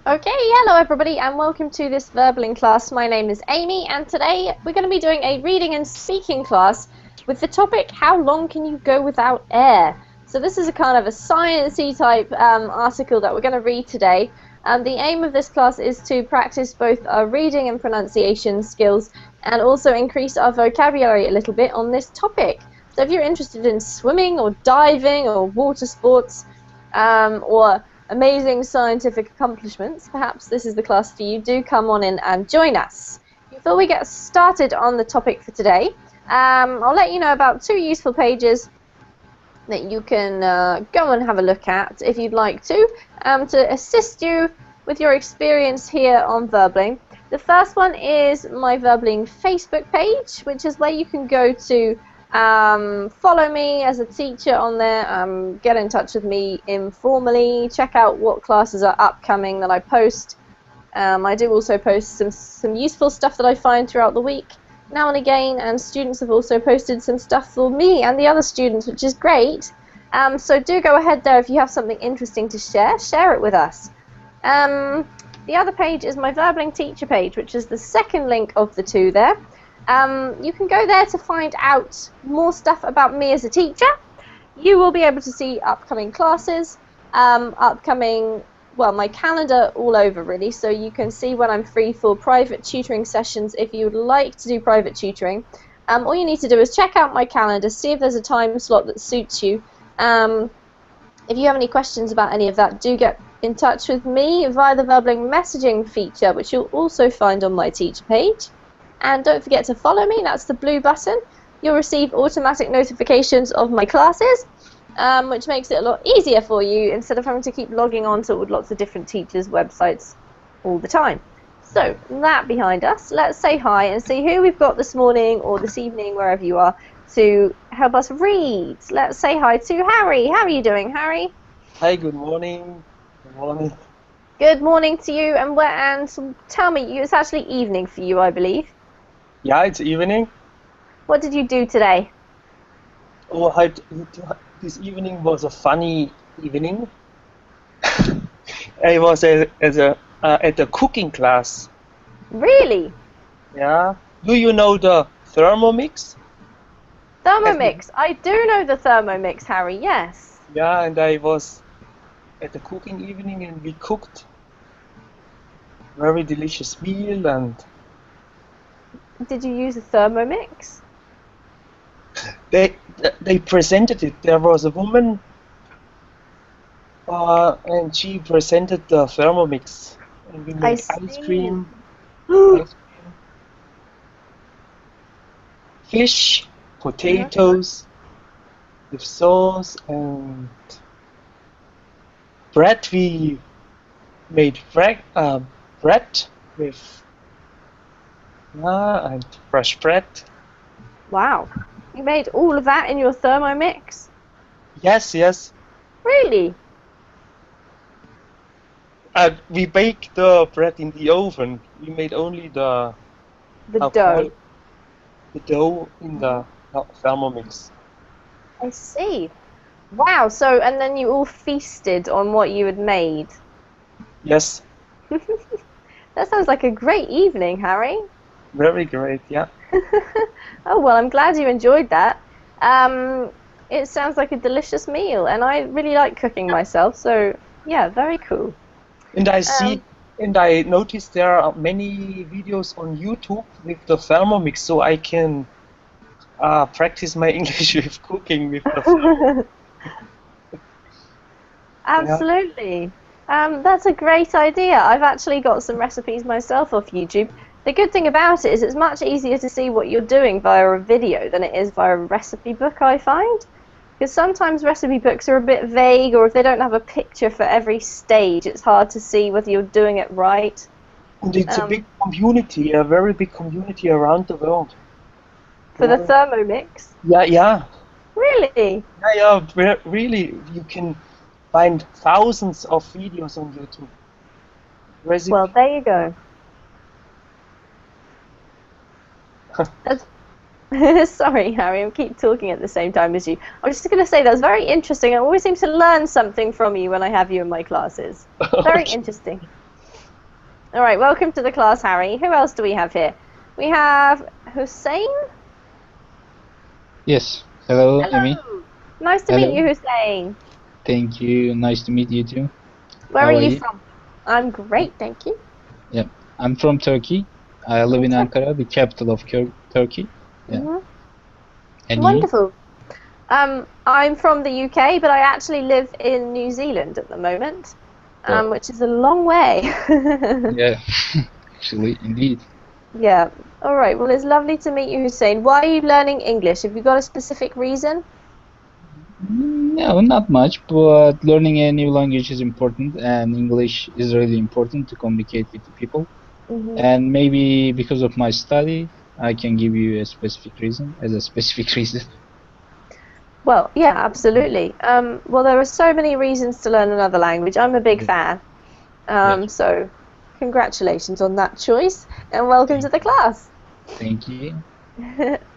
Okay, hello everybody and welcome to this Verbling class. My name is Amy and today we're going to be doing a reading and speaking class with the topic, how long can you go without air? So this is a kind of a sciencey type article that we're going to read today. The aim of this class is to practice both our reading and pronunciation skills and also increase our vocabulary a little bit on this topic. So if you're interested in swimming or diving or water sports or amazing scientific accomplishments, perhaps this is the class for you. Do come on in and join us. Before we get started on the topic for today, I'll let you know about two useful pages that you can go and have a look at if you'd like to assist you with your experience here on Verbling. The first one is my Verbling Facebook page, which is where you can go to follow me as a teacher on there, get in touch with me informally, check out what classes are upcoming that I post. I do also post some useful stuff that I find throughout the week now and again, and students have also posted some stuff for me and the other students, which is great. So do go ahead there if you have something interesting to share it with us. The other page is my Verbling teacher page, which is the second link of the two there. You can go there to find out more stuff about me as a teacher. You will be able to see upcoming classes, my calendar all over really, so you can see when I'm free for private tutoring sessions if you would like to do private tutoring. All you need to do is check out my calendar, see if there's a time slot that suits you. If you have any questions about any of that, do get in touch with me via the Verbling messaging feature, which you'll also find on my teacher page. And don't forget to follow me, that's the blue button. You'll receive automatic notifications of my classes, which makes it a lot easier for you instead of having to keep logging on to lots of different teachers' websites all the time. So, that behind us, let's say hi and see who we've got this morning or this evening, wherever you are, to help us read. Let's say hi to Harry. How are you doing, Harry? Hi, good morning. Good morning. Good morning to you, and tell me, it's actually evening for you, I believe. Yeah, it's evening. What did you do today? Oh, this evening was a funny evening. I was at a cooking class. Really? Yeah. Do you know the Thermomix? Thermomix. I do know the Thermomix, Harry, yes. Yeah, and I was at the cooking evening and we cooked very delicious meal. And did you use a Thermomix? they presented it. There was a woman and she presented the Thermomix. And we made ice cream, fish, potatoes with sauce, and bread. We made bread with and fresh bread. Wow. You made all of that in your Thermomix? Yes. Really? We baked the bread in the oven. We made only the dough. The dough in the Thermomix. I see. Wow, so, and then you all feasted on what you had made? Yes. That sounds like a great evening, Harry. Very great, yeah. Oh, well, I'm glad you enjoyed that. It sounds like a delicious meal, and I really like cooking myself, so yeah, very cool. And I noticed there are many videos on YouTube with the Thermomix, so I can practice my English with cooking with the Thermomix. Absolutely. Yeah. That's a great idea. I've actually got some recipes myself off YouTube. The good thing about it is it's much easier to see what you're doing via a video than it is via a recipe book, I find. Because sometimes recipe books are a bit vague, or if they don't have a picture for every stage, it's hard to see whether you're doing it right. And it's a big community, a very big community around the world. For the Thermomix? Yeah. Really? Yeah, really. You can find thousands of videos on YouTube. Well, there you go. Sorry, Harry, I keep talking at the same time as you. I was just going to say that's very interesting. I always seem to learn something from you when I have you in my classes. Very interesting. All right, welcome to the class, Harry. Who else do we have here? We have Hussein. Yes. Hello, Hello. Amy. Nice to meet you, Hussein. Thank you. Nice to meet you too. Where are you from? I'm great, thank you. Yeah, I'm from Turkey. I live in Ankara, the capital of Turkey. Yeah. Mm-hmm. And wonderful. I'm from the UK, but I actually live in New Zealand at the moment, which is a long way. Yeah, actually, indeed. Yeah. All right. Well, it's lovely to meet you, Hussein. Why are you learning English? Have you got a specific reason? No, not much, but learning a new language is important, and English is really important to communicate with the people. Mm-hmm. And maybe because of my study, I can give you a specific reason, Well, yeah, absolutely. Well, there are so many reasons to learn another language. I'm a big fan. So congratulations on that choice, and welcome to the class. Thank you.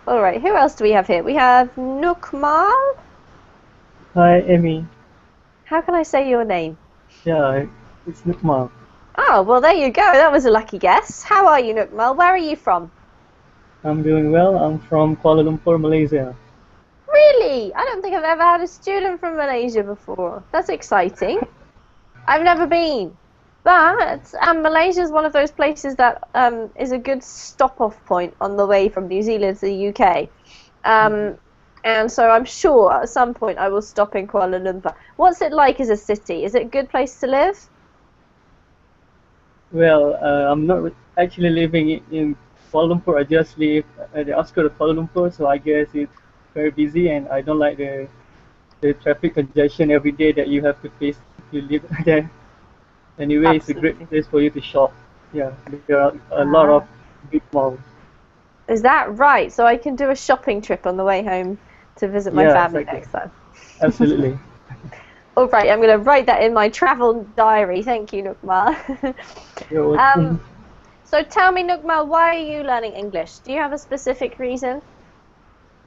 All right, who else do we have here? We have Nukmal. Hi, Amy. How can I say your name? Yeah, it's Nukmal. Oh, well, there you go. That was a lucky guess. How are you, Nukmal? Where are you from? I'm doing well. I'm from Kuala Lumpur, Malaysia. Really? I don't think I've ever had a student from Malaysia before. That's exciting. I've never been. But Malaysia is one of those places that is a good stop-off point on the way from New Zealand to the UK. And so I'm sure at some point I will stop in Kuala Lumpur. What's it like as a city? Is it a good place to live? Well, I'm not actually living in Kuala Lumpur. I just live at the outskirts of Kuala Lumpur, so I guess it's very busy, and I don't like the traffic congestion every day that you have to face if you live there. Anyway, It's a great place for you to shop. Yeah, there are a lot of big malls. Is that right? So I can do a shopping trip on the way home to visit my family next time. Absolutely. All right, I'm going to write that in my travel diary. Thank you, Nukmal. You're welcome. So tell me, Nukmal, why are you learning English? Do you have a specific reason?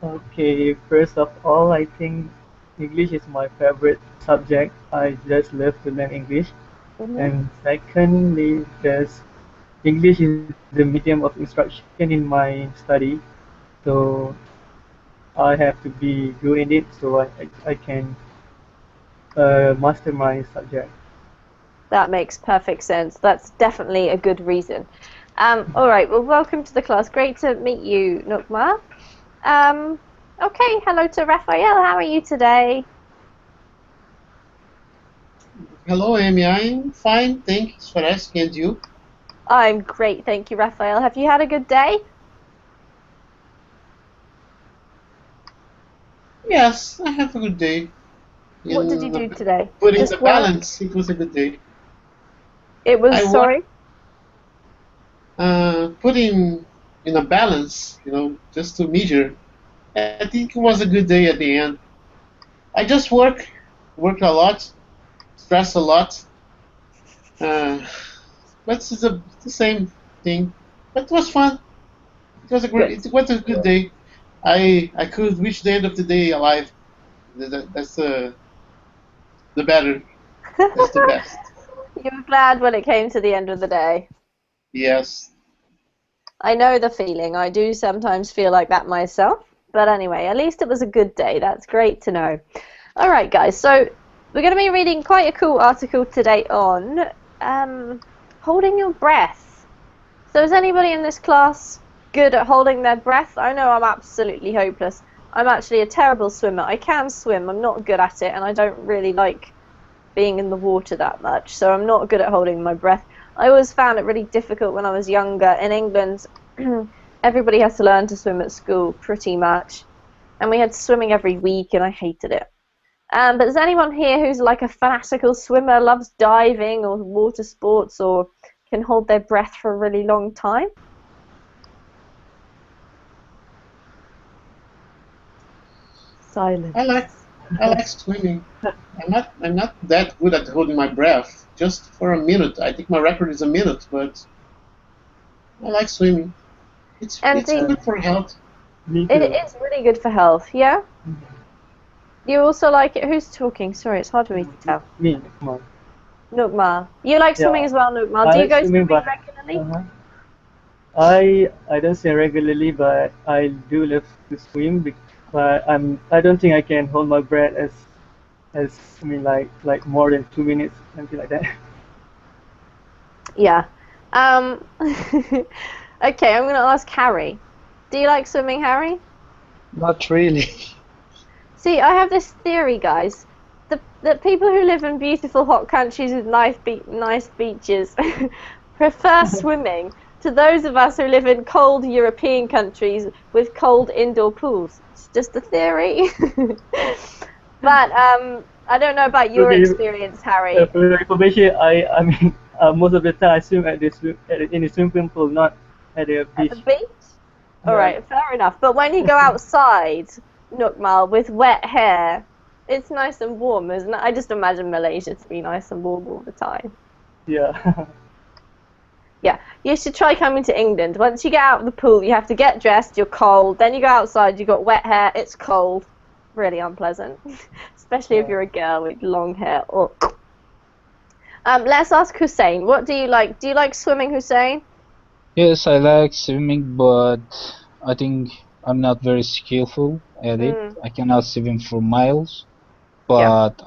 Okay, first of all, I think English is my favorite subject. I just love to learn English. And secondly, because English is the medium of instruction in my study, so I have to be good in it so I can master my subject. That makes perfect sense. That's definitely a good reason. All right, well, welcome to the class. Great to meet you, Nukmal. Okay, hello to Raphael. How are you today? Hello, Amy. I'm fine. Thanks for asking. And you? I'm great, thank you, Raphael. Have you had a good day? Yes, I have a good day. What did you do today? Putting the balance, it was a good day. It was, sorry? Putting in a balance, just to measure. I think it was a good day at the end. I just worked a lot, stressed a lot. But it's the same thing. But it was fun. It was a good day. I could reach the end of the day alive. That's the better. That's the best. You were glad when it came to the end of the day. Yes. I know the feeling. I do sometimes feel like that myself. But anyway, at least it was a good day. That's great to know. All right, guys. So we're going to be reading quite a cool article today on holding your breath. So is anybody in this class good at holding their breath? I know I'm absolutely hopeless. I'm actually a terrible swimmer. I can swim. I'm not good at it, and I don't really like being in the water that much. So I'm not good at holding my breath. I always found it really difficult when I was younger. In England, everybody has to learn to swim at school pretty much. And we had swimming every week, and I hated it. But is anyone here who's like a fanatical swimmer, loves diving or water sports, or can hold their breath for a really long time? Silence. I like swimming. I'm not that good at holding my breath. Just for a minute. I think my record is a minute, but I like swimming. It's good for health. It is really good for health, yeah? You also like it? Who's talking? Sorry, it's hard for me to tell. Me, come on. Nukmal. You like swimming Yeah, as well, Nukmal. I Do you like go swimming, swimming but regularly? I don't swim regularly, but I do love to swim. But I don't think I can hold my breath as I mean like more than 2 minutes, something like that. Yeah. Okay, I'm going to ask Harry. Do you like swimming, Harry? Not really. See, I have this theory, guys. That people who live in beautiful hot countries with nice beaches prefer swimming to those of us who live in cold European countries with cold indoor pools. It's just a theory. But I don't know about your Okay, experience, Harry. for your information, I mean most of the time I swim in the swimming pool, not at the At the beach. beach? Yeah. Alright, fair enough. But when you go outside, Nukmal, with wet hair, it's nice and warm, isn't it? I just imagine Malaysia to be nice and warm all the time. Yeah. Yeah, you should try coming to England. Once you get out of the pool, you have to get dressed, you're cold. Then you go outside, you've got wet hair, it's cold. Really unpleasant. Especially if you're a girl with long hair. Oh. Let's ask Hussein. What do you like? Do you like swimming, Hussein? Yes, I like swimming, but I think I'm not very skillful at it. Mm, I cannot swim for miles, yeah. but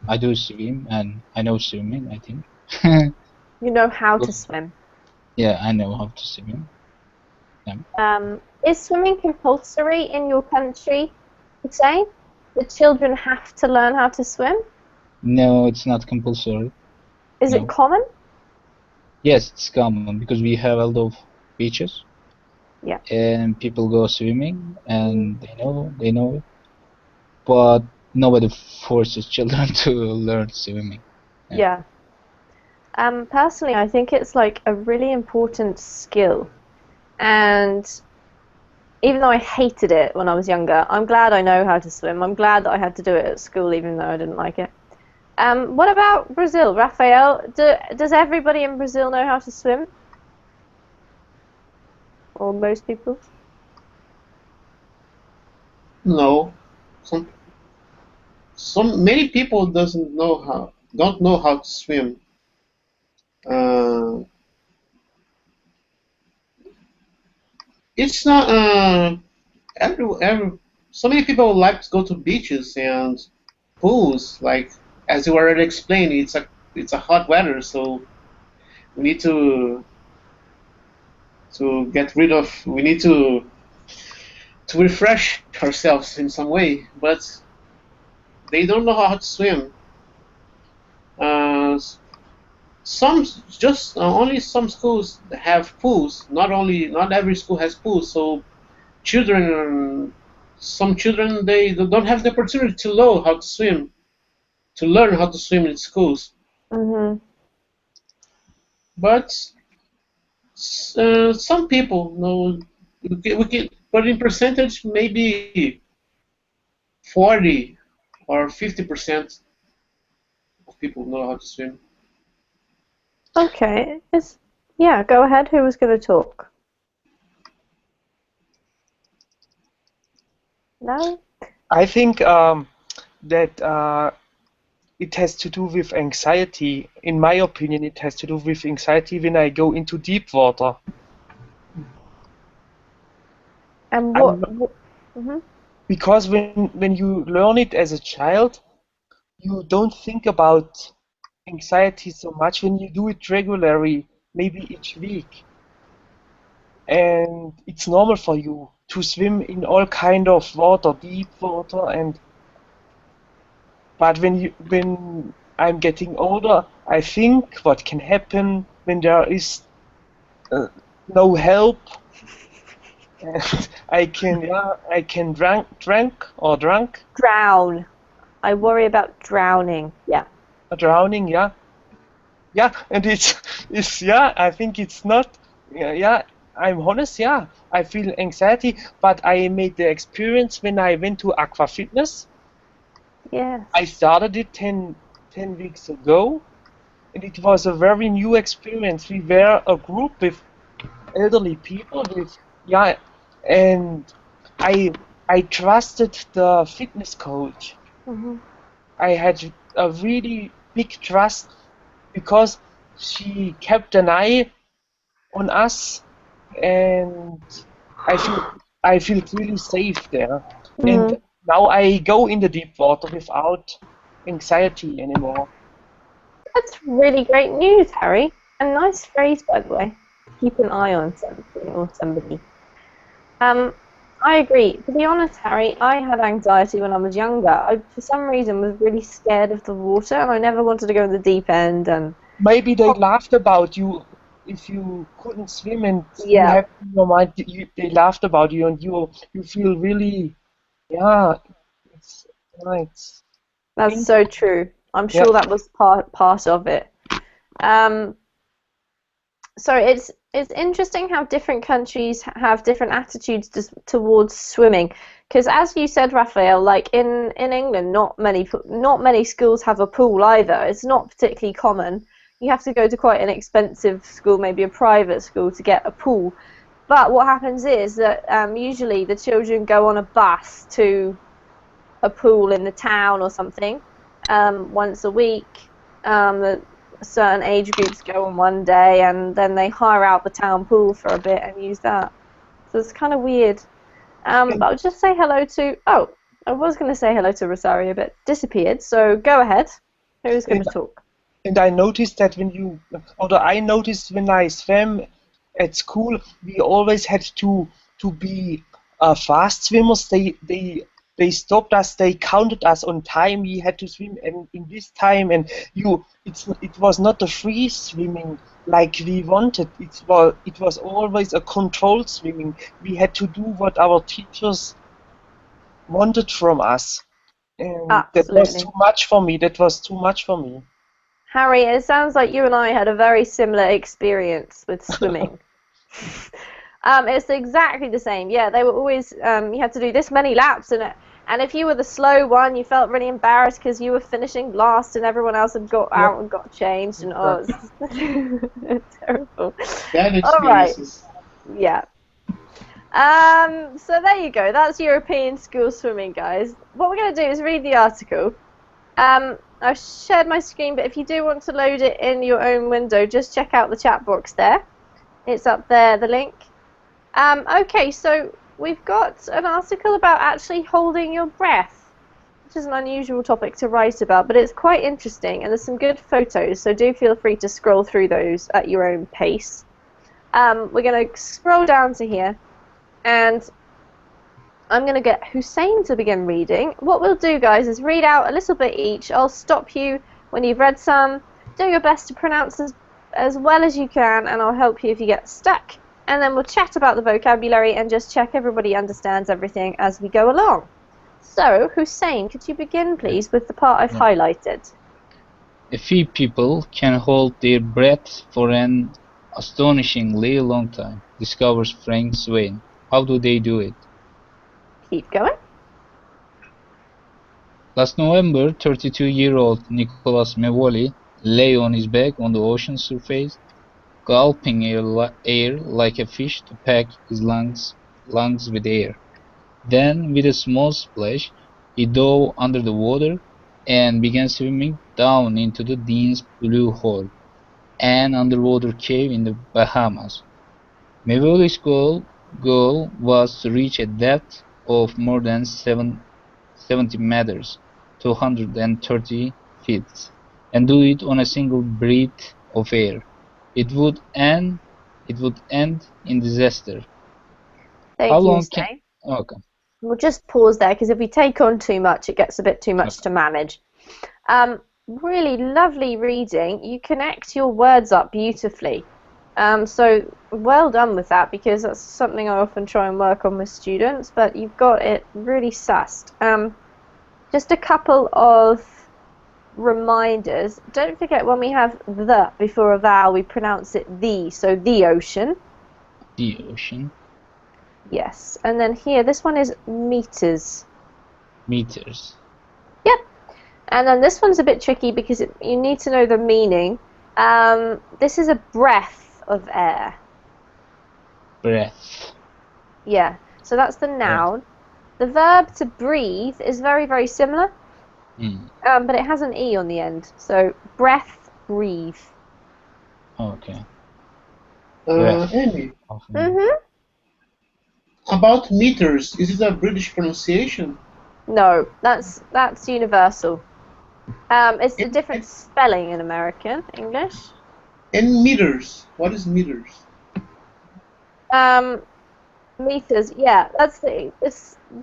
I do swim and I know swimming, I think. You know how to But swim. yeah, I know how to swim. Is swimming compulsory in your country, Hussein? The children have to learn how to swim? No, it's not compulsory. Is it No. common? Yes, it's common because we have a lot of beaches Yeah. and people go swimming and they know it, but nobody forces children to learn swimming. Yeah. Personally, I think it's like a really important skill. And even though I hated it when I was younger, I'm glad I know how to swim. I'm glad that I had to do it at school, even though I didn't like it. What about Brazil, Rafael? Does everybody in Brazil know how to swim? Or most people? No, some many people don't know how to swim. Uh, it's not every so many people like to go to beaches and pools. Like as you already explained, it's a hot weather, so we need to get rid of. We need to refresh ourselves in some way, but they don't know how to swim. Uh, only some schools have pools. Not every school has pools. So some children they don't have the opportunity to know how to swim, to learn how to swim in schools. Mm-hmm. But some people know. But in percentage, maybe 40 or 50% of people know how to swim. Okay. Yeah, go ahead. Who was going to talk? No? I think that it has to do with anxiety. In my opinion, it has to do with anxiety when I go into deep water. And I'm mm-hmm. Because when you learn it as a child, you don't think about anxiety so much when you do it regularly, maybe each week. And it's normal for you to swim in all kind of water, deep water, but when I'm getting older, I think what can happen when there is no help, and I can drunk. Drown. I worry about drowning. Yeah. Drowning, yeah. Yeah, and it's yeah, I think it's not, yeah, I'm honest, yeah, I feel anxiety, but I made the experience when I went to Aqua Fitness. Yes. I started it 10 weeks ago, and it was a very new experience. We were a group with elderly people yeah, and I trusted the fitness coach. Mm-hmm. I had a really big trust because she kept an eye on us, and I feel really safe there. And now I go in the deep water without anxiety anymore. That's really great news, Harry. A nice phrase, by the way. Keep an eye on something or somebody. I agree. To be honest, Harry, I had anxiety when I was younger. I, for some reason, was really scared of the water, and I never wanted to go in the deep end. And Maybe they laughed about you if you couldn't swim, and you yeah, have in your mind they laughed about you, and you feel really, yeah, it's right. that's so true. I'm Yeah. sure that was part of it. So it's interesting how different countries have different attitudes towards swimming. Because as you said, Raphael, like in England, not many schools have a pool either. It's not particularly common. You have to go to quite an expensive school, maybe a private school, to get a pool. But what happens is that usually the children go on a bus to a pool in the town or something once a week. Certain age groups go on one day, and then they hire out the town pool for a bit and use that. So it's kind of weird. But I'll just say hello to... Oh, I was going to say hello to Rosario, but disappeared. So go ahead. Who's going to talk? And I noticed that I noticed when I swam at school, we always had to be fast swimmers. They stopped us. They counted us on time. We had to swim in this time, and it was not a free swimming like we wanted. It was always a controlled swimming. We had to do what our teachers wanted from us, and that was Absolutely. too much for me. That was too much for me. Harry, it sounds like you and I had a very similar experience with swimming. It's exactly the same. Yeah, they were always, you had to do this many laps, and if you were the slow one, you felt really embarrassed because you were finishing last and everyone else had got out and got changed, and oh, it's terrible. Bad All right. experiences. Yeah. So there you go. That's European school swimming, guys. What we're going to do is read the article. I've shared my screen, but if you do want to load it in your own window, just check out the chat box there. It's up there, the link. Okay, so we've got an article about actually holding your breath, which is an unusual topic to write about, but it's quite interesting, and there's some good photos, so do feel free to scroll through those at your own pace. We're going to scroll down to here, and I'm going to get Hussein to begin reading. What we'll do, guys, is read out a little bit each. I'll stop you when you've read some. Do your best to pronounce as well as you can, and I'll help you if you get stuck. And then we'll chat about the vocabulary and just check everybody understands everything as we go along. So, Hussein, could you begin, please, with the part I've highlighted? A few people can hold their breath for an astonishingly long time, discovers Frank Swain. How do they do it? Keep going. Last November, 32-year-old Nicholas Mevoli lay on his back on the ocean surface, gulping air like a fish to pack his lungs with air. Then, with a small splash, he dove under the water and began swimming down into the Dean's Blue Hole, an underwater cave in the Bahamas. Mevoli's goal was to reach a depth of more than 70 meters, 230 feet, and do it on a single breath of air. It would end in disaster. Thank How you, long Hussein. Okay. We'll just pause there, because if we take on too much, it gets a bit too much to manage. Really lovely reading. You connect your words up beautifully. So well done with that, because that's something I often try and work on with students, but you've got it really sussed. Just a couple of reminders. Don't forget, when we have the before a vowel, we pronounce it the, so the ocean. The ocean. Yes, and then here, this one is meters. Meters. Yep. And then this one's a bit tricky because you need to know the meaning. This is a breath of air. Breath. Yeah, so that's the noun. The verb to breathe is very, very similar. But it has an E on the end. So breath, breathe. Okay. Amy, about meters, is it a British pronunciation? No, that's universal. It's a different spelling in American English. And meters, what is meters? Meters, yeah,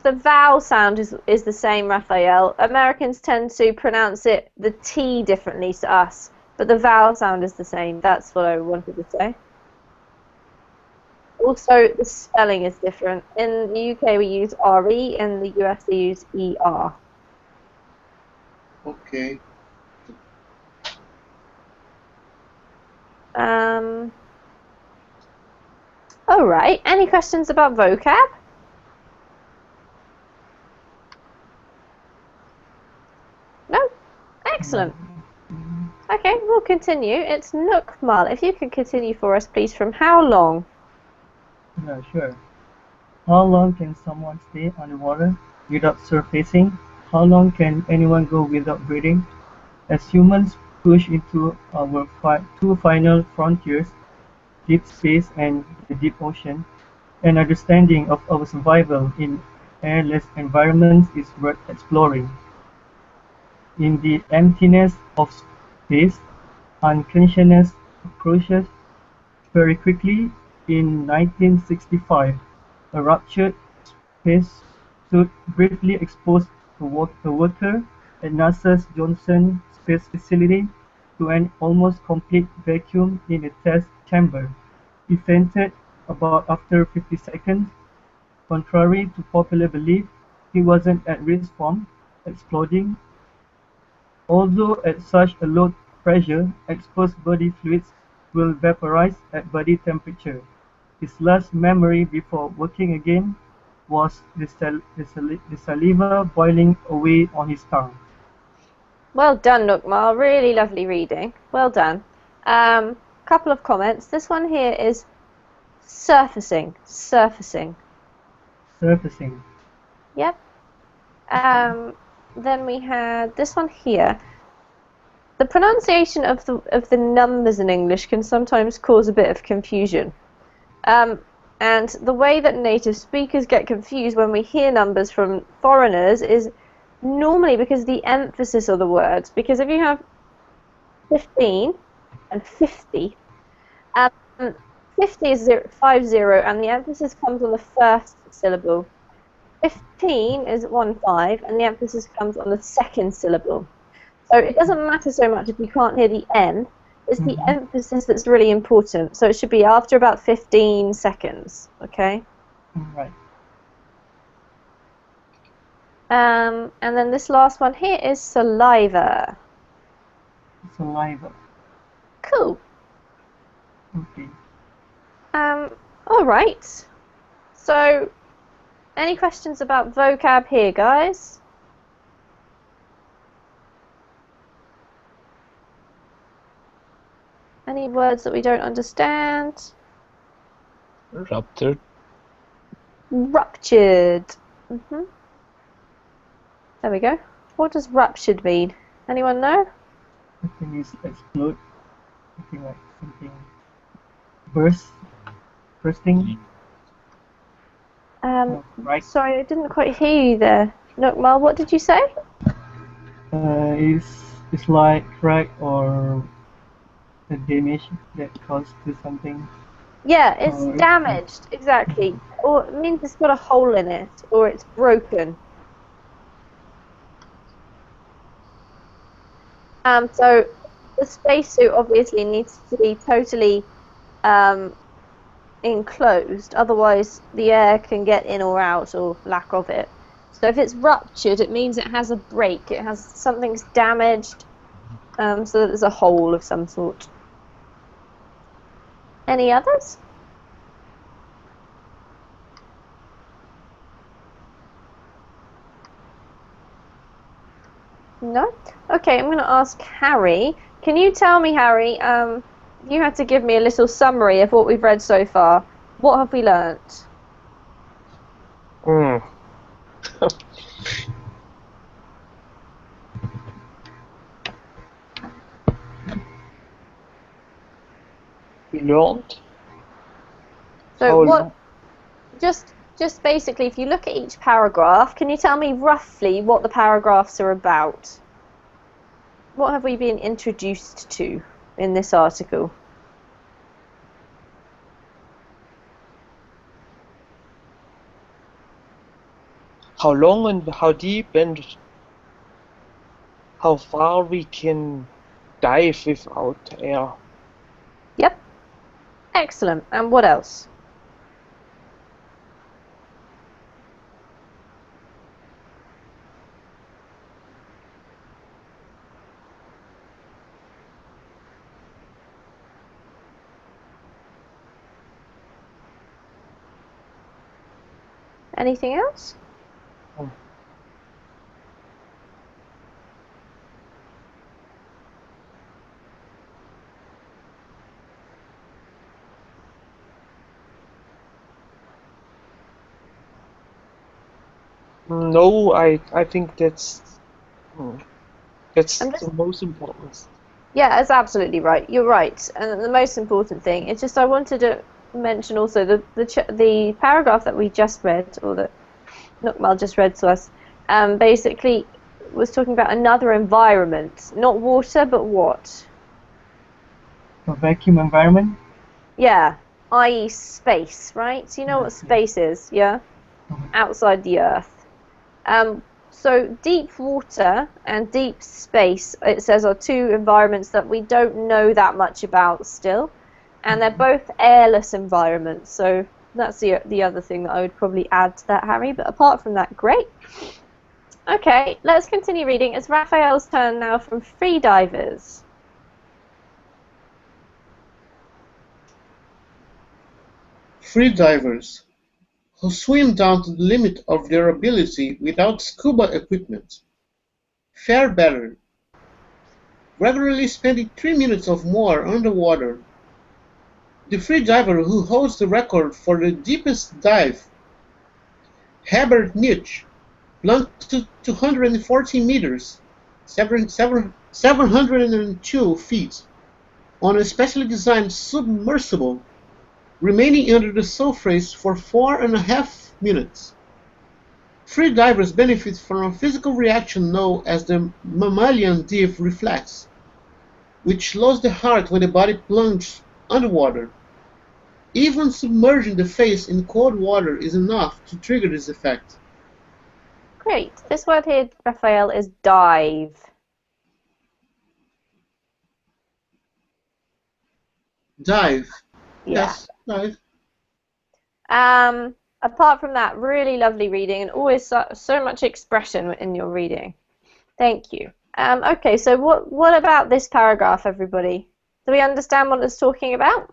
the vowel sound is the same, Raphael. Americans tend to pronounce the T differently to us, but the vowel sound is the same. That's what I wanted to say. Also, the spelling is different. In the UK, we use RE, in the US, they use ER. Okay. All right. Any questions about vocab? No? Excellent. Okay, we'll continue. It's Nukmal. If you could continue for us, please, from how long? Yeah, sure. How long can someone stay underwater without surfacing? How long can anyone go without breathing? As humans push into our two final frontiers, deep space and the deep ocean, an understanding of our survival in airless environments is worth exploring. In the emptiness of space, unconsciousness approaches very quickly. In 1965, a ruptured spacesuit briefly exposed a worker at NASA's Johnson Space Facility to an almost complete vacuum in a test chamber. He fainted about after 50 seconds. Contrary to popular belief, he wasn't at risk from exploding. Although at such a low pressure, exposed body fluids will vaporize at body temperature. His last memory before working again was the saliva boiling away on his tongue. Well done, Nukmal. Really lovely reading. Well done. Couple of comments. This one here is surfacing. Surfacing. Surfacing. Yep. Then we had this one here. The pronunciation of the numbers in English can sometimes cause a bit of confusion. And the way that native speakers get confused when we hear numbers from foreigners is normally because of the emphasis of the words. Because if you have 15 and 50, 50 is 50, and the emphasis comes on the first syllable. 15 is 15, and the emphasis comes on the second syllable. So it doesn't matter so much if you can't hear the N. It's the emphasis that's really important. So it should be after about 15 seconds, okay? Right. And then this last one here is saliva. Saliva. Cool. Okay. All right. So, any questions about vocab here, guys? Any words that we don't understand? Ruptured. Ruptured. There we go. What does ruptured mean? Anyone know? I think it's explode. I think like something bursting. Right. Sorry, I didn't quite hear you there. Nukmal, what did you say? It's like crack or a damage that caused to something. Yeah, it's damaged, exactly. Or it means it's got a hole in it, or it's broken. So the spacesuit obviously needs to be totally enclosed, otherwise the air can get in or out, or lack of it. So if it's ruptured, it means it has a break. It has something's damaged, so that there's a hole of some sort. Any others? No? Okay, I'm going to ask Harry. Can you tell me, Harry, you had to give me a little summary of what we've read so far. What have we learnt? we learned. So How what? long? Just basically, if you look at each paragraph, can you tell me roughly what the paragraphs are about? What have we been introduced to in this article? How long and how deep and how far we can dive without air. Yep. Excellent. And what else? Anything else? No, I think that's I'm just- the most important. Yeah, that's absolutely right. You're right. And the most important thing, it's just I wanted to mention also the paragraph that we just read, or that Nukmal just read to us, basically was talking about another environment, not water, but what? A vacuum environment. Yeah, i.e. space, right? So you know what space is, yeah? Outside the Earth. So deep water and deep space, it says, are two environments that we don't know that much about still. And they're both airless environments. So that's the other thing that I would probably add to that, Harry. But apart from that, great. Okay, let's continue reading. It's Raphael's turn now from free divers. Free divers who swim down to the limit of their ability without scuba equipment fare better, regularly spending 3 minutes or more underwater. The free diver who holds the record for the deepest dive, Herbert Nitsch, plunged to 214 meters, 702 feet, on a specially designed submersible, remaining under the surface for 4.5 minutes. Free divers benefit from a physical reaction known as the mammalian dive reflex, which slows the heart when the body plunges underwater. Even submerging the face in cold water is enough to trigger this effect. Great. This word here, Raphael, is dive. Dive. Yeah. Yes, dive. Apart from that, really lovely reading and always so much expression in your reading. Thank you. Okay, so what about this paragraph, everybody? Do we understand what it's talking about?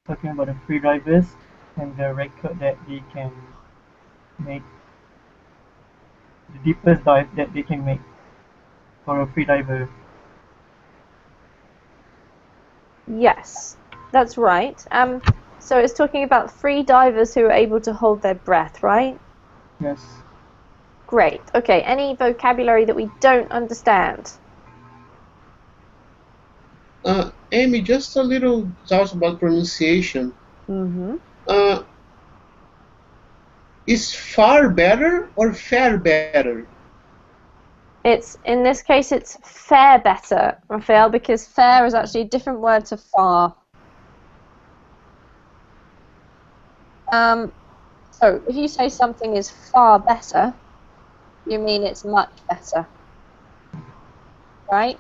Talking about the free divers and the record that they can make, the deepest dive that they can make for a free diver. Yes, that's right. So it's talking about free divers who are able to hold their breath, right? Yes. Great. Okay, any vocabulary that we don't understand? Amy, just a little doubt about pronunciation. Mm-hmm. Is far better or fare better? In this case, it's fare better, Raphael, because fare is actually a different word to far. So if you say something is far better, you mean it's much better, right?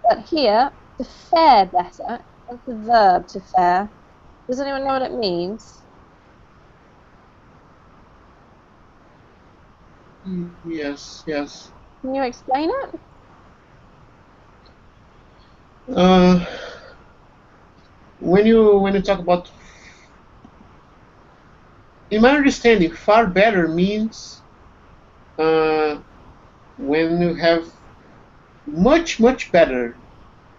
But here, to fare better, that's the verb to fare. Does anyone know what it means? Yes, yes. Can you explain it? When you talk about, in my understanding, far better means when you have much better.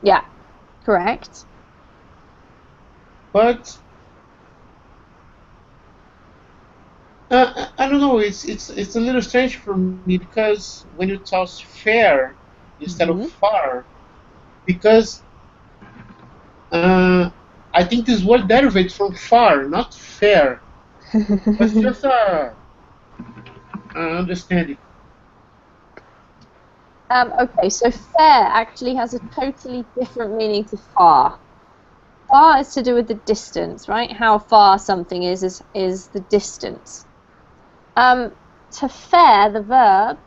Yeah, correct. But I don't know. It's a little strange for me because when you toss fair instead of far, because I think this word derivates from far, not fair. It's just a understanding. Okay, so fair actually has a totally different meaning to far. Far is to do with the distance, right? How far something is the distance. To fare, the verb,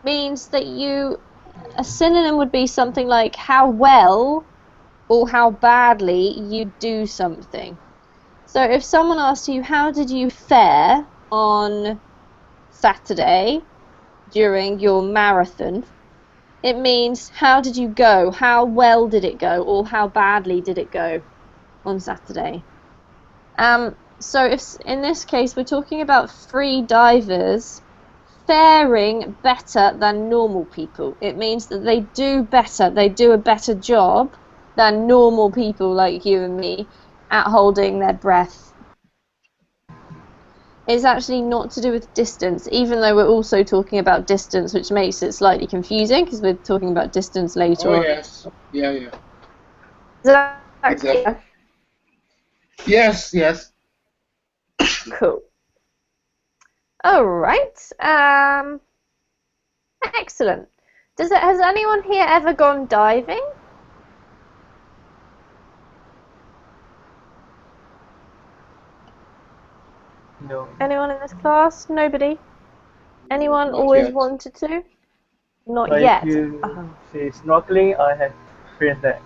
means that a synonym would be something like how well or how badly you do something. So if someone asked you, how did you fare on Saturday during your marathon, it means how did you go, how well did it go, or how badly did it go on Saturday. So if in this case we're talking about free divers faring better than normal people, it means that they do better, they do a better job than normal people like you and me at holding their breath. It's actually not to do with distance, even though we're also talking about distance, which makes it slightly confusing because we're talking about distance later on. Oh, yes. Yeah, yeah. Is that Exactly. clear? Yes, yes. Cool. All right. Excellent. Has anyone here ever gone diving? No. Anyone in this class? Nobody? Anyone Not always yet. wanted to? Not But yet. if you say snorkeling, I have experienced that.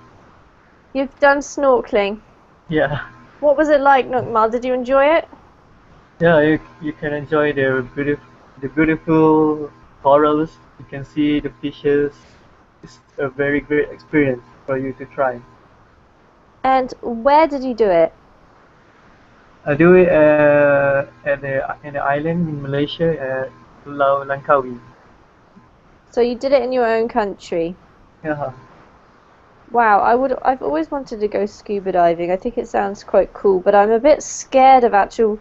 You've done snorkeling. Yeah. What was it like, Nukmal? Did you enjoy it? Yeah, you can enjoy the beautiful corals. You can see the fishes. It's a very great experience for you to try. And where did you do it? I do it in the island in Malaysia at Pulau Langkawi. So you did it in your own country. Yeah. Wow, I've always wanted to go scuba diving. I think it sounds quite cool, but I'm a bit scared of actual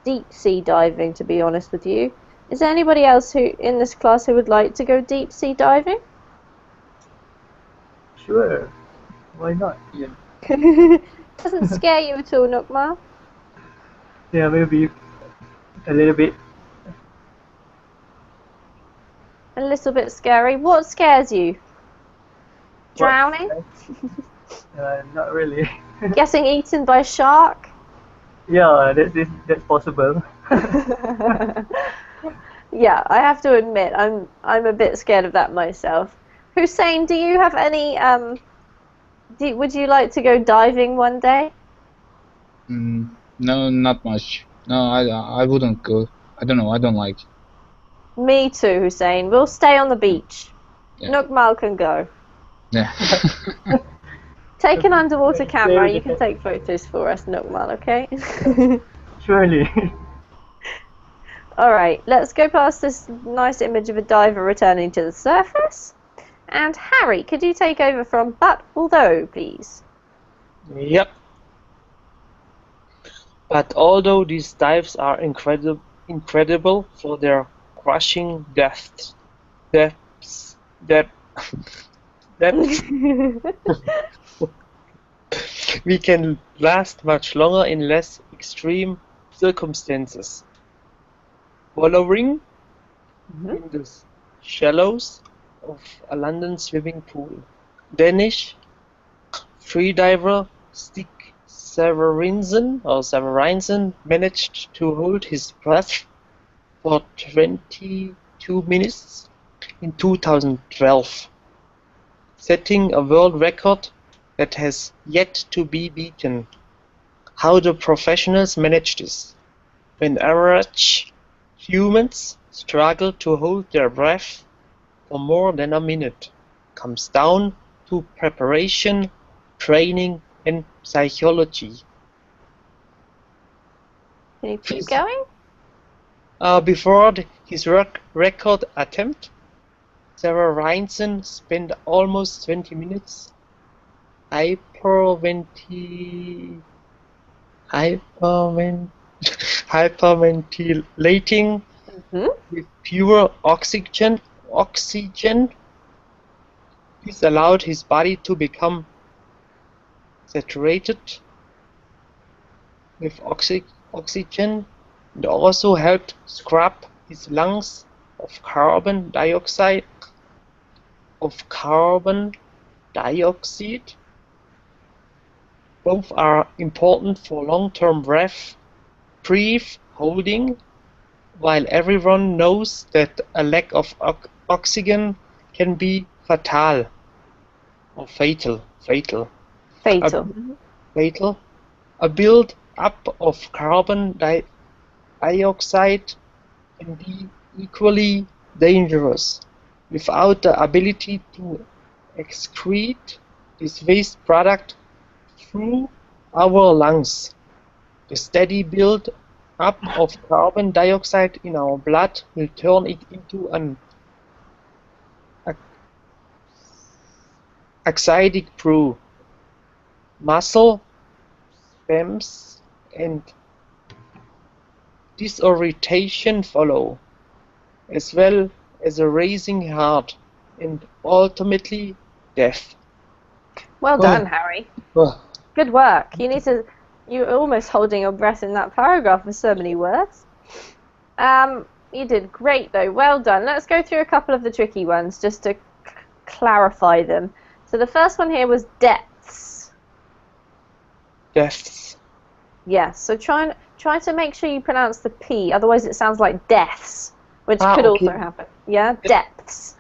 deep sea diving, to be honest with you. Is there anybody else who in this class who would like to go deep sea diving? Sure. Why not? Yeah. Doesn't scare you at all, Nukmal? Yeah, maybe a little bit. A little bit scary. What scares you? Drowning? Not really. Getting eaten by a shark? Yeah, that's possible. Yeah, I have to admit, I'm a bit scared of that myself. Hussein, do you have any would you like to go diving one day? No, not much. No, I wouldn't go. I don't know. I don't like. Me too, Hussein. We'll stay on the beach. Yeah. Nukmal can go. Yeah. Take an underwater camera. You can take photos for us, Nukmal, okay? Surely. Alright, let's go past this nice image of a diver returning to the surface. And Harry, could you take over from but although, please? Yep. But although these dives are incredible for their crushing depths, we can last much longer in less extreme circumstances. Wallowing in the shallows of a London swimming pool. Danish freediver Stig Severinsen managed to hold his breath for 22 minutes in 2012, setting a world record that has yet to be beaten. How do professionals manage this? When average humans struggle to hold their breath for more than a minute, comes down to preparation, training, and psychology. Can you keep going? Before his record attempt, Severinsen spent almost 20 minutes hyperventilating with pure oxygen. This allowed his body to become saturated with oxygen and also helped scrub his lungs of carbon dioxide. Both are important for long-term breath holding, while everyone knows that a lack of oxygen can be fatal or fatal. Fatal. A build-up of carbon dioxide can be equally dangerous. Without the ability to excrete this waste product through our lungs, the steady build-up of carbon dioxide in our blood will turn it into an acidic brew. Muscle spasms and disorientation follow, as well as a racing heart and ultimately death. Well done, Harry. Good work. You're almost holding your breath in that paragraph with so many words. You did great though. Well done. Let's go through a couple of the tricky ones just to clarify them. So the first one here was depths. Deaths. Yes. So try to make sure you pronounce the P. Otherwise, it sounds like deaths, which could also happen. Yeah. Depths.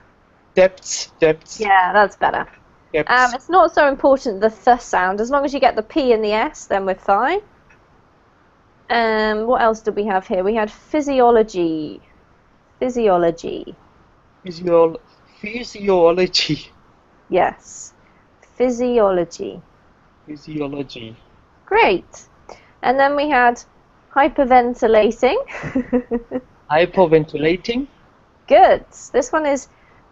Depths. Yeah, that's better. It's not so important the th sound. As long as you get the P and the S, then we're fine. What else did we have here? We had physiology. Physiology. Yes. Physiology. Great. And then we had hyperventilating. Hyperventilating. Good. This one is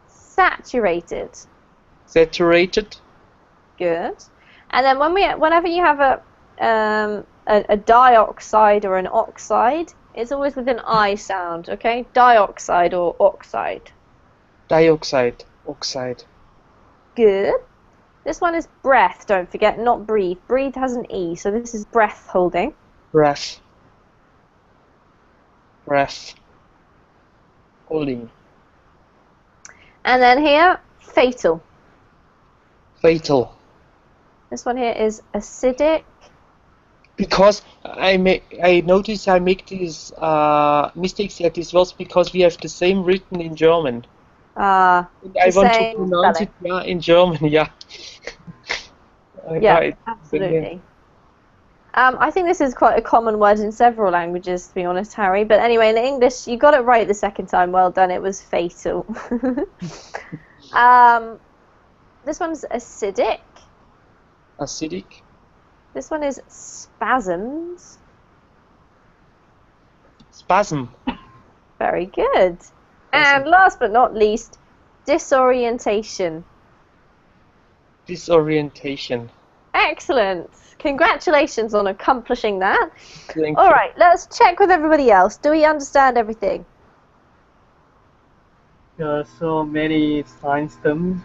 saturated. Saturated. Good. And then whenever you have a dioxide or an oxide, it's always with an I sound, okay? Dioxide or oxide. Dioxide. Oxide. Good. This one is breath, don't forget, not breathe. Breathe has an E, so this is breath holding. Breath. Holding. And then here, fatal. Fatal. This one here is acidic. Because I notice I make these mistakes at this words because we have the same written in German. I want to pronounce it in German, yeah. Absolutely. I think this is quite a common word in several languages, to be honest, Harry. But anyway, in English, you got it right the second time. Well done. It was fatal. This one's acidic. Acidic. This one is spasms. Spasm. Very good. And last but not least, disorientation. Disorientation. Excellent. Congratulations on accomplishing that. Thank All you. right, let's check with everybody else. Do we understand everything? There are so many science terms.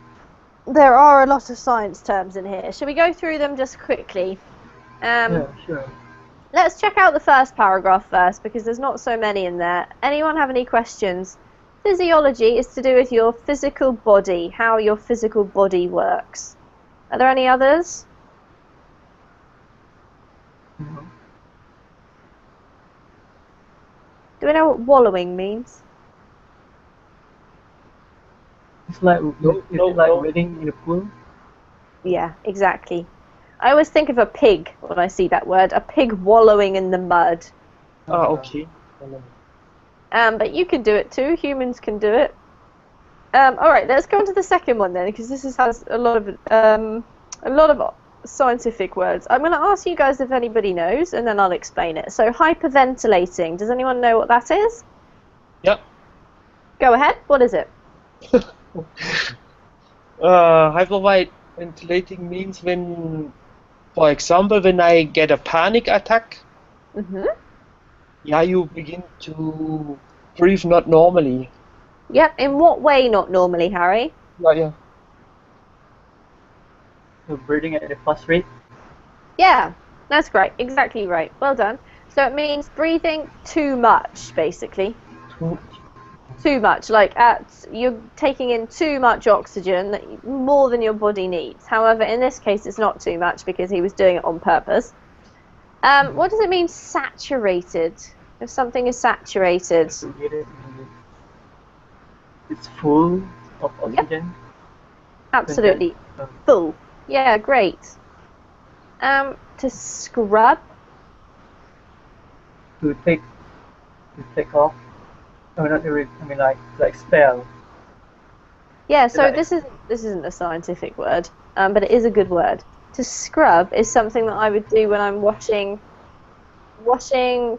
There are a lot of science terms in here. Shall we go through them just quickly? Yeah, sure. Let's check out the first paragraph first because there's not so many in there. Anyone have any questions? Physiology is to do with your physical body, how your physical body works. Are there any others? No. Do we know what wallowing means? It's like no. wading in a pool. Yeah, exactly. I always think of a pig when I see that word, a pig wallowing in the mud. Okay. But you can do it too, humans can do it. Alright, let's go on to the second one then, because this has a lot of scientific words. I'm going to ask you guys if anybody knows, and then I'll explain it. So, hyperventilating, does anyone know what that is? Yep. Go ahead, what is it? Hyperventilating means when, for example, when I get a panic attack, you begin to breathe not normally. Yep, in what way not normally, Harry? Yeah. You're breathing at a fast rate. Yeah, That's great. Exactly right. Well done. So it means breathing too much, basically. Too much. Like you're taking in too much oxygen, more than your body needs. However, in this case, it's not too much because he was doing it on purpose. What does it mean, saturated? If something is saturated. It's full of oxygen. Yep. Absolutely. Full. Yeah, great. To scrub. To take off. No, not really. I mean, like spell. Yeah. So this isn't a scientific word, but it is a good word. To scrub is something that I would do when I'm washing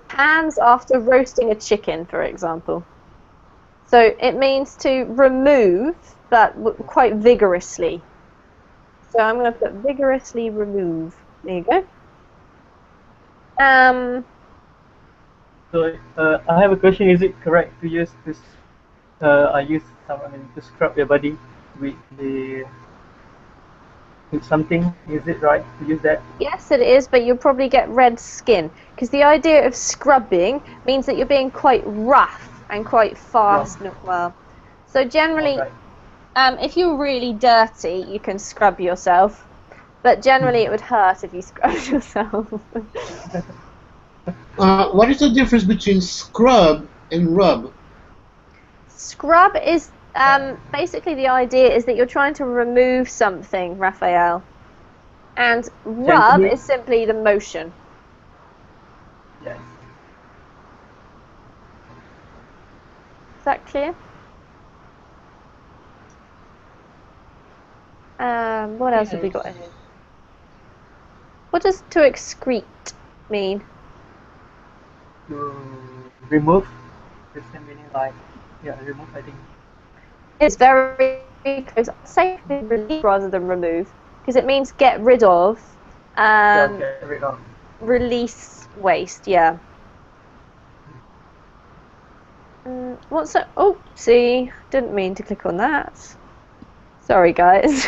pans after roasting a chicken, for example. So it means to remove, but quite vigorously. So I'm going to put vigorously remove. There you go. So I have a question. Is it correct to use this? To scrub your body with something. Is it right to use that? Yes, it is, but you'll probably get red skin because the idea of scrubbing means that you're being quite rough and quite fast. Well, so generally, if you're really dirty, you can scrub yourself, but generally it would hurt if you scrubbed yourself. What is the difference between scrub and rub? Scrub is basically the idea is that you're trying to remove something, Raphael, and rub is simply the motion. Yes. Is that clear? What else have we got in here? What does to excrete mean? To remove. The same meaning like remove. I think. It's very close. I'd say relieve rather than remove because it means get rid of. Get rid of. Release waste. Yeah. What's that? Oh, see, didn't mean to click on that. Sorry, guys.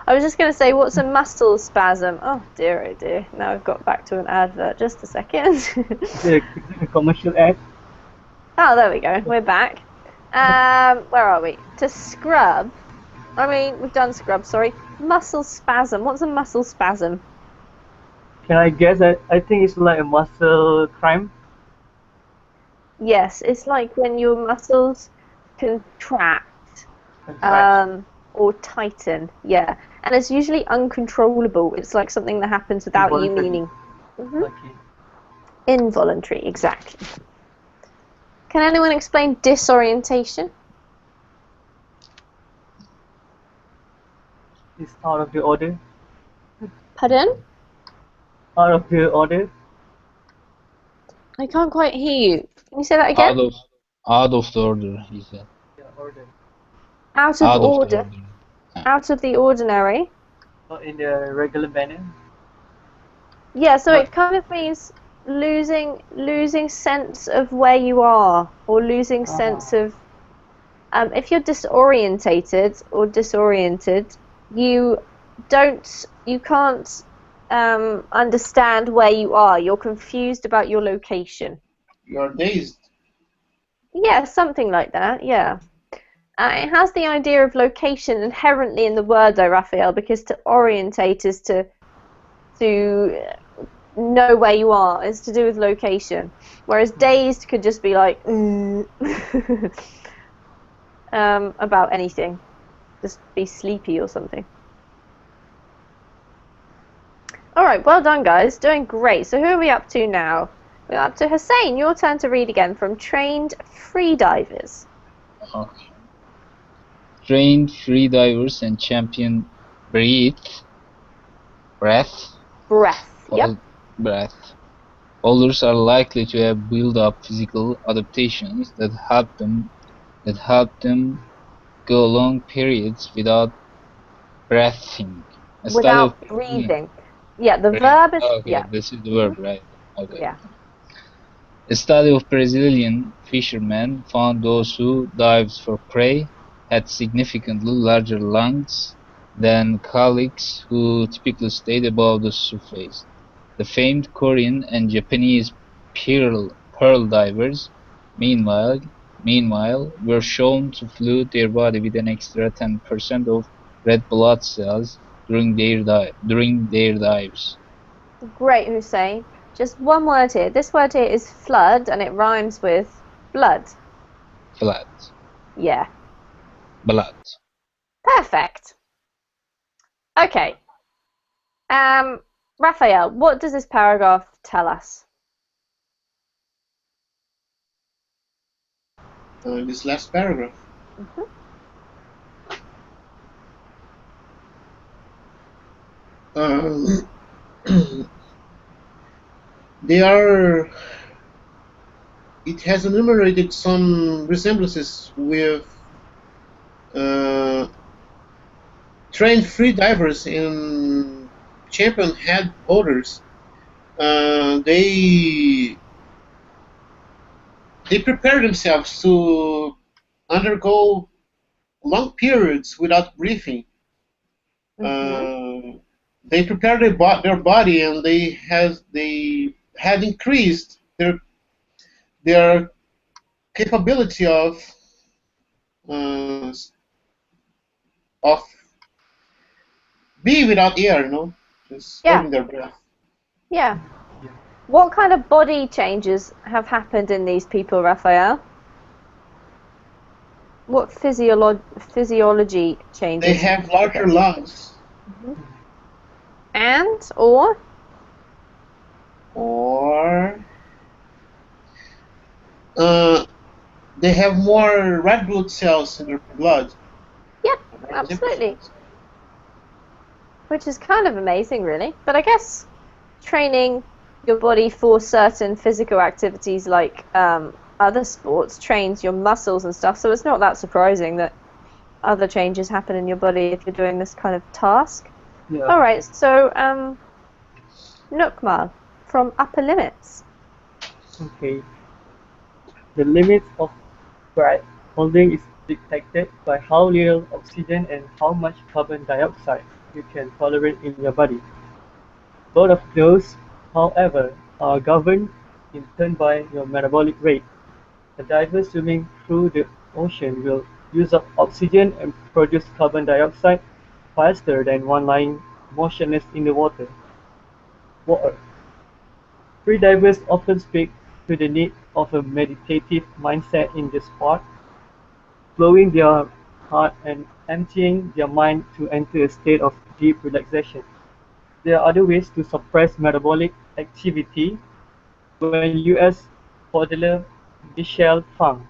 I was just going to say, what's a muscle spasm? Oh dear. Now I've got back to an advert. Just a second. Is it a commercial ad? Oh, there we go. We're back. Where are we? To scrub. I mean, we've done scrub, sorry. Muscle spasm. What's a muscle spasm? Can I guess? I think it's like a muscle cramp. Yes, it's like when your muscles contract. Or tighten, yeah. And it's usually uncontrollable. It's like something that happens without you meaning. Okay. Involuntary, exactly. Can anyone explain disorientation? It's out of the order. Pardon? Out of the order. I can't quite hear you. Can you say that again? Out of the order, he said. Yeah, order. Out of order. Out of the ordinary. Not in the regular manner. Yeah, so it kind of means losing sense of where you are, or losing sense of. If you're disorientated or disoriented, you can't understand where you are. You're confused about your location. You're dazed. Yeah, something like that. Yeah. It has the idea of location inherently in the word, though, Raphael, because to orientate is to know where you are. It's to do with location, whereas dazed could just be like about anything, just be sleepy or something. All right, well done, guys. Doing great. So who are we up to now? We're up to Hussein. Your turn to read again from Trained Freedivers. Okay. Trained freedivers and champion breath. Yep. Breath. Holders are likely to have built up physical adaptations that help them go long periods without breathing. Without breathing. Yeah, the verb is. Okay, yeah. this is the verb, right? Okay. Yeah. A study of Brazilian fishermen found those who dived for prey had significantly larger lungs than colleagues who typically stayed above the surface. The famed Korean and Japanese pearl divers, meanwhile, were shown to flood their body with an extra 10% of red blood cells during their dives. Great, Hussein. Just one word here. This word here is flood, and it rhymes with blood. Flood. Yeah. Blood. Perfect. Okay. Raphael, what does this paragraph tell us? This last paragraph. They are. It has enumerated some resemblances with trained free divers and champion head holders. They prepare themselves to undergo long periods without breathing. They prepare their body, and they had increased their capability of being without air, just holding their breath. Yeah. What kind of body changes have happened in these people, Raphael? What physiology changes? They have larger lungs. And they have more red blood cells in their blood. Yep, absolutely. Which is kind of amazing, really. But I guess training your body for certain physical activities like other sports trains your muscles and stuff, so it's not that surprising that other changes happen in your body if you're doing this kind of task. Yeah. Alright, so Nukmal from Upper Limits. Okay. The limit of breath holding is detected by how little oxygen and how much carbon dioxide you can tolerate in your body. Both of those, however, are governed in turn by your metabolic rate. A diver swimming through the ocean will use up oxygen and produce carbon dioxide faster than one lying motionless in the water. Free divers often speak to the need of a meditative mindset in the sport, slowing their heart and emptying their mind to enter a state of deep relaxation. There are other ways to suppress metabolic activity. When US paddler Michelle Fang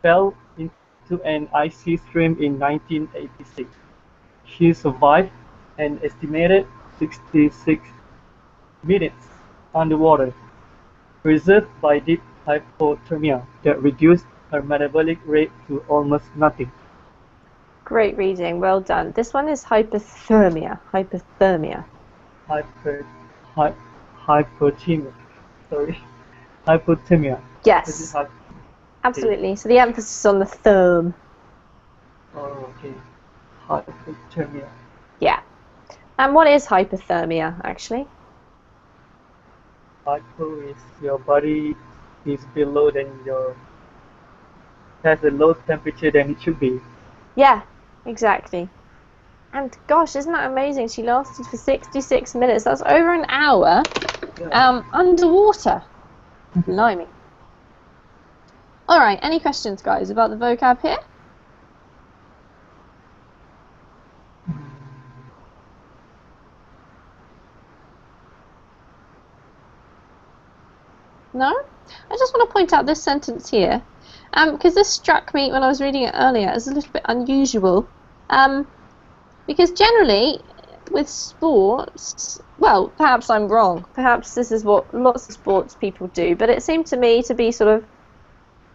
fell into an icy stream in 1986, she survived an estimated 66 minutes underwater, preserved by deep hypothermia that reduced her metabolic rate to almost nothing. Great reading, well done. This one is hypothermia. Hypothermia. Hypothermia. Sorry. Hypothermia. Yes. Absolutely. So the emphasis on the therm. Oh, okay. Hypothermia. Yeah. And what is hypothermia, actually? Hypo is your body is below than has a low temperature than it should be. Yeah, exactly. And gosh, isn't that amazing? She lasted for 66 minutes. That's over an hour underwater. Blimey. Alright, any questions, guys, about the vocab here? No? I just want to point out this sentence here, because this struck me when I was reading it earlier as a little bit unusual. Because generally, with sports, well, perhaps I'm wrong. Perhaps this is what lots of sports people do, but it seemed to me to be sort of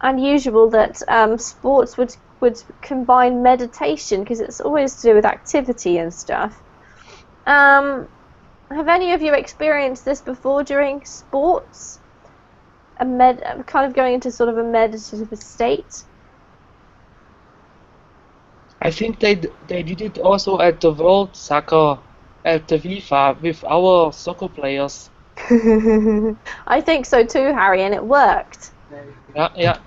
unusual that sports would combine meditation, because it's always to do with activity and stuff. Have any of you experienced this before during sports? Kind of going into sort of a meditative state? I think they did it also at the World Soccer, at the FIFA, with our soccer players. I think so too, Harry, and it worked. Yeah.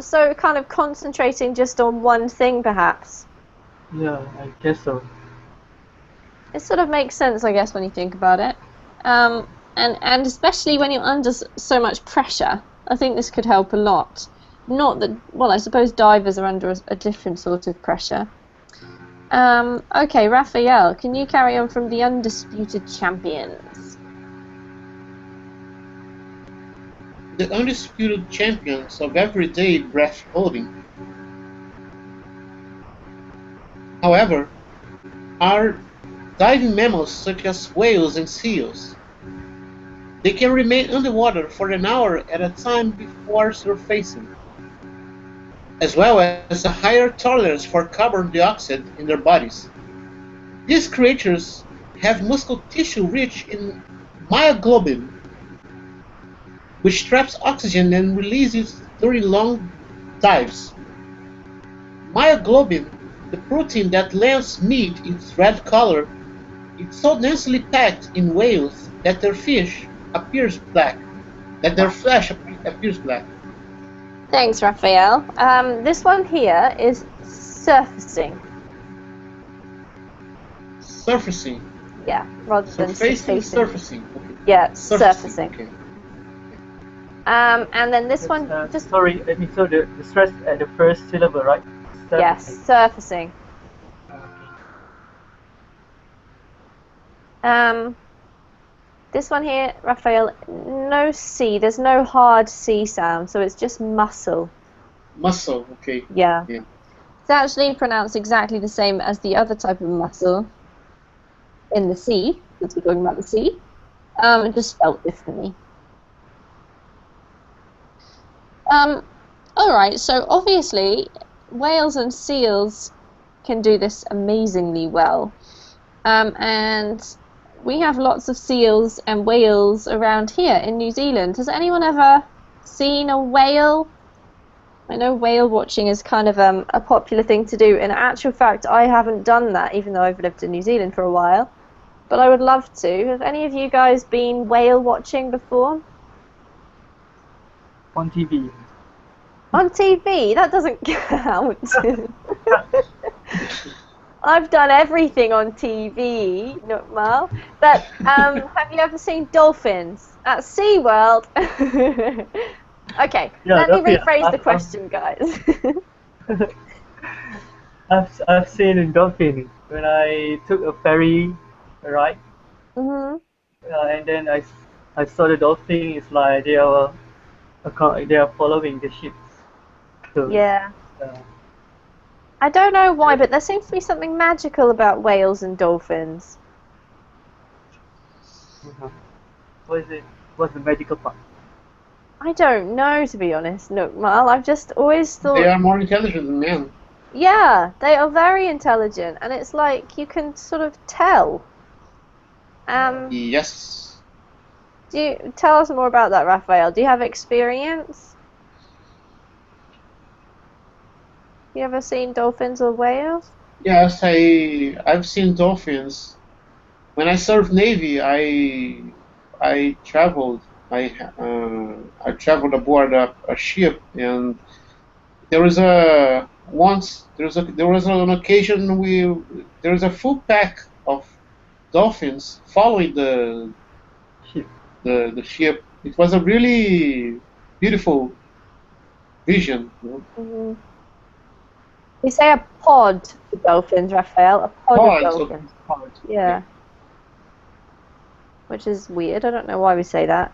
So kind of concentrating just on one thing, perhaps. Yeah, I guess so. It sort of makes sense, I guess, when you think about it. And especially when you're under so much pressure, I think this could help a lot. Not that, well, I suppose divers are under a different sort of pressure. Okay, Raphael, can you carry on from the undisputed champions? The undisputed champions of everyday breath holding, however, are diving mammals such as whales and seals. They can remain underwater for an hour at a time before surfacing, as well as a higher tolerance for carbon dioxide in their bodies. These creatures have muscle tissue rich in myoglobin, which traps oxygen and releases it during long dives. Myoglobin, the protein that lends meat its red color, is so densely packed in whales that their flesh appears black. Thanks, Raphael. This one here is surfacing. Surfacing. Yeah, rather than Surfacing. Okay. Yeah, surfacing. Okay. And then this one, just sorry. So the stress at the first syllable, right? yes, surfacing. This one here, Raphael, no C. There's no hard C sound, so it's just muscle. Muscle. Okay. Yeah. Yeah. It's actually pronounced exactly the same as the other type of muscle in the sea, since we're talking about the sea. Just spelled differently. Alright, so obviously whales and seals can do this amazingly well. And we have lots of seals and whales around here in New Zealand. Has anyone ever seen a whale? I know whale watching is kind of a popular thing to do. In actual fact, I haven't done that, even though I've lived in New Zealand for a while. But I would love to. Have any of you guys been whale watching before? On TV. On TV? That doesn't count. I've done everything on TV, Nukmal. But have you ever seen dolphins at SeaWorld? Okay, Yeah, let me okay, rephrase the question, guys. I've seen a dolphin when I took a ferry ride, Mhm. and then I saw the dolphin. It's like they are following the ships. So, Yeah. uh, I don't know why, but there seems to be something magical about whales and dolphins. what is it? What's the magical part? I don't know, to be honest, Nukmal. I've just always thought... They are more intelligent than man. Yeah, they are very intelligent, and it's like you can sort of tell. Yes. Do you tell us more about that, Raphael? Do you have experience? You ever seen dolphins or whales? Yes, I've seen dolphins. When I served Navy, I traveled. I traveled aboard a ship, and there was an occasion there was a full pack of dolphins following the Ship. the ship. It was a really beautiful vision. Mm-hmm. We say a pod for dolphins, Raphael. A pod of dolphins. Pod. Yeah. Which is weird. I don't know why we say that.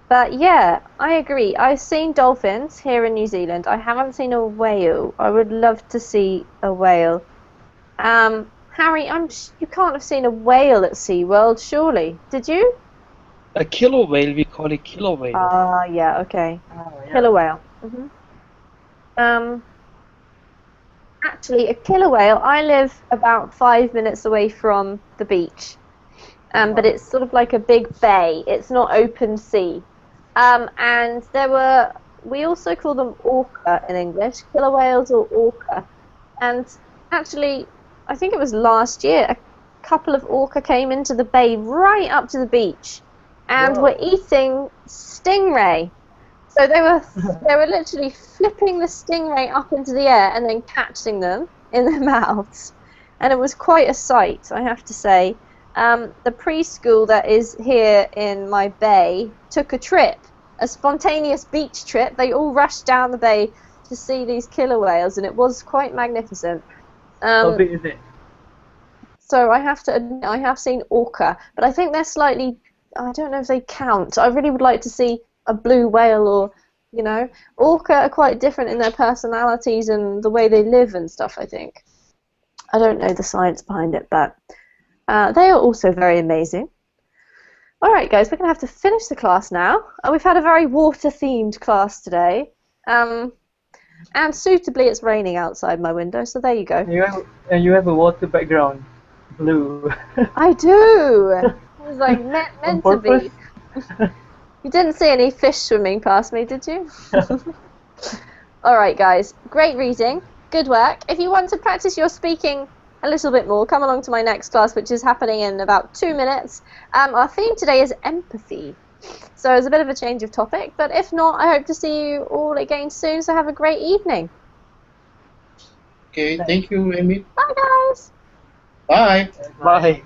But yeah, I agree. I've seen dolphins here in New Zealand. I haven't seen a whale. I would love to see a whale. Harry, you can't have seen a whale at SeaWorld, surely. Did you? A killer whale, we call it killer whale. Yeah, okay. Oh, yeah. Killer whale. Actually, a killer whale, I live about 5 minutes away from the beach. But it's sort of like a big bay. It's not open sea. And we also call them orca in English, killer whales or orca. And actually, I think it was last year, couple of orca came into the bay right up to the beach and Wow. were eating stingray. So they were literally flipping the stingray up into the air and then catching them in their mouths. And it was quite a sight, I have to say. The preschool that is here in my bay took a trip, a spontaneous beach trip. They all rushed down the bay to see these killer whales, and it was quite magnificent. How big is it? So I have to admit, I have seen orca, but I think they're slightly, I don't know if they count. I really would like to see a blue whale or, you know, orca are quite different in their personalities and the way they live and stuff, I think. I don't know the science behind it, but they are also very amazing. Alright guys, we're going to have to finish the class now. We've had a very water-themed class today. And suitably it's raining outside my window, so there you go. And you have a water background, blue. I do! It was like meant to be. purpose? You didn't see any fish swimming past me, did you? Alright guys, great reading, good work. If you want to practice your speaking a little bit more, come along to my next class, which is happening in about 2 minutes. Our theme today is empathy. So it's a bit of a change of topic, but if not, I hope to see you all again soon, so have a great evening. Okay, thank you, Amy. Bye guys! Bye. Bye.